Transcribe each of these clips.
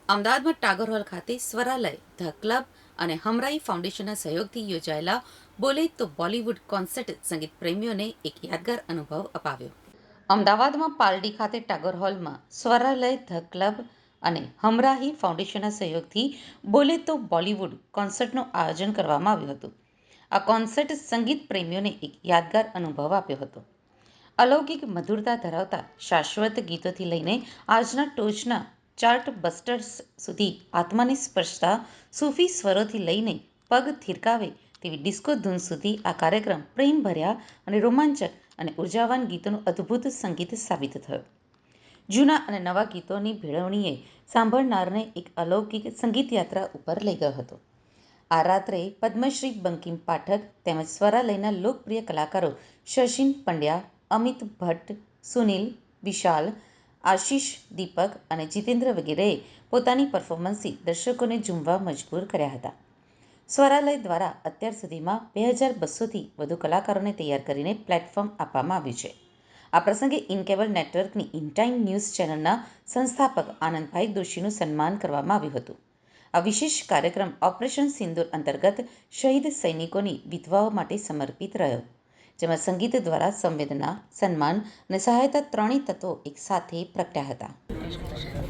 અમદાવાદમાં ટાગોર હોલ ખાતે સ્વરાલય, the club અને હમરાઈ ફાઉન્ડેશનના સહયોગથી યોજાયેલા બોલે તો બોલિવૂડ કોન્સર્ટ સંગીત પ્રેમીઓને એક યાદગાર અનુભવ અપાવ્યો. અમદાવાદમાં પાલડી ખાતે ટાગોર હોલમાં સ્વરાલય, ધ ક્લબ અને હમરાહી ફાઉન્ડેશનના સહયોગથી બોલે તો બોલિવૂડ કોન્સર્ટનું આયોજન કરવામાં આવ્યું હતું. આ કોન્સર્ટ સંગીત પ્રેમીઓને એક યાદગાર અનુભવ આપ્યો હતો. અલૌકિક મધુરતા ધરાવતા શાશ્વત ગીતોથી લઈને આજના ટોચના ચાર્ટ બસ્ટર્સ સુધી આત્માને સ્પર્શતા સૂફી સ્વરોથી લઈને પગ થિરકાવે તેવી ડિસ્કો ધૂન સુધી આ કાર્યક્રમ પ્રેમભર્યા અને રોમાંચક અને ઉર્જાવાન ગીતોનું અદ્ભુત સંગીત સાબિત થયો. જૂના અને નવા ગીતોની ભેળવણીએ સાંભળનારને એક અલૌકિક સંગીત યાત્રા ઉપર લઈ ગયો હતો. આ રાત્રે પદ્મશ્રી બંકિમ પાઠક તેમજ સ્વરાલયના લોકપ્રિય કલાકારો શશિન પંડ્યા, અમિત ભટ્ટ, સુનિલ, વિશાલ, આશિષ, દીપક અને જીતેન્દ્ર વગેરેએ પોતાની પરફોર્મન્સથી દર્શકોને ઝૂમવા મજબૂર કર્યા હતા. સ્વરાલય દ્વારા અત્યાર સુધીમાં 2200થી વધુ કલાકારોને તૈયાર કરીને પ્લેટફોર્મ આપવામાં આવ્યું છે. આ પ્રસંગે ઇન કેબલ નેટવર્કની ઇન ટાઈમ ન્યૂઝ ચેનલના સંસ્થાપક આનંદભાઈ દોશીનું સન્માન કરવામાં આવ્યું હતું. આ વિશેષ કાર્યક્રમ ઓપરેશન સિંદૂર અંતર્ગત શહીદ સૈનિકોની વિધવાઓ માટે સમર્પિત રહ્યો, જેમાં સંગીત દ્વારા સંવેદના, સન્માન અને સહાયતા ત્રણેય તત્વો એક સાથે પ્રગટ્યા હતા.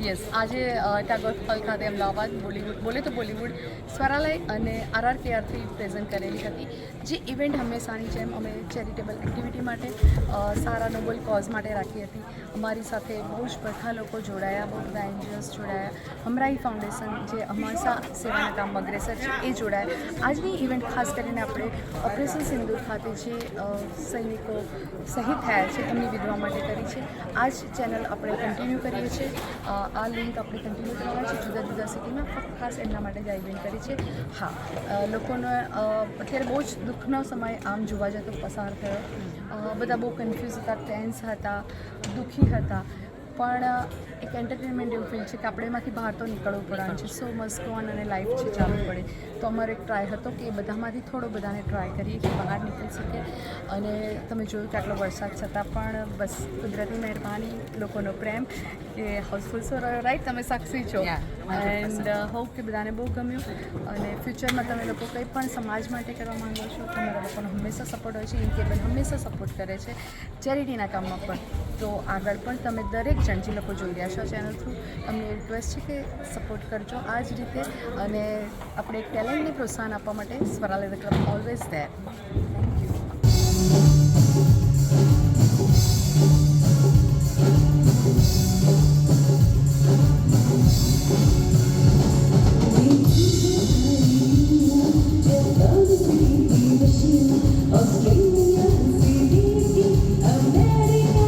યસ, આજે ટાગોર હોલ ખાતે અમદાવાદ બોલે તો બોલિવૂડ સ્વરાલય અને RRKRથી પ્રેઝન્ટ કરેલી હતી. જે ઇવેન્ટ હંમેશાની જેમ અમે ચેરિટેબલ એક્ટિવિટી માટે સારા નોબલ કોઝ માટે રાખી હતી. અમારી સાથે બહુ જ બધા લોકો જોડાયા, બહુ બધા એનજીઓસ જોડાયા. હમરાઈ ફાઉન્ડેશન જે હંમેશા સેવાના કામમાં અગ્રેસર છે એ જોડાયા. આજની ઇવેન્ટ ખાસ કરીને આપણે ઓપરેશન સિંદૂર ખાતે જે સૈનિકો શહીદ થયા છે એમની વિધવા માટે કરી છે. આ જ ચેનલ આપણે કન્ટિન્યુ કરીએ છીએ. આ લિંક આપણે કન્ટિન્યુ કરવાના છે જુદા જુદા સિટીમાં, ફક્ત ખાસ એમના માટે જ આ ઇવેન્ટ કરી છે. હા, લોકોને અત્યારે બહુ જ દુઃખનો સમય આમ જોવા જતો પસાર થયો. બધા બહુ કન્ફ્યુઝ હતા, ટેન્સ હતા, દુઃખી હતા, પણ એક એન્ટરટેનમેન્ટ એવું ફીલ છે કે આપણે એમાંથી બહાર તો નીકળવું પડવાનું છે. સો મસ્ટ ગો ઓન અને લાઈફ છે ચાલવું પડે. તો અમારો એક ટ્રાય હતો કે બધામાંથી થોડો બધાને ટ્રાય કરીએ કે બહાર નીકળી શકે. અને તમે જોયું કે આટલો વરસાદ છતાં પણ બસ કુદરતી મહેરબાની, લોકોનો પ્રેમ કે હાઉસફુલ સો રહ્યો. રાઈટ, તમે સાક્ષી છો. એન્ડ હોપ કે બધાને બહુ ગમ્યું અને ફ્યુચરમાં તમે લોકો કંઈ પણ સમાજ માટે કરવા માંગો છો, તમારા લોકોનો હંમેશા સપોર્ટ હોય છે. ઇન કેબલ હંમેશા સપોર્ટ કરે છે ચેરિટીના કામમાં પણ. તો આગળ પણ તમે દરેક જણ જે લોકો જોઈ રહ્યા છો ચેનલ થ્રુ, તમને રિક્વેસ્ટ છે કે સપોર્ટ કરજો આ જ રીતે. અને આપણે એક ટેલેન્ટને પ્રોત્સાહન આપવા માટે Swaralaya the club always there. America,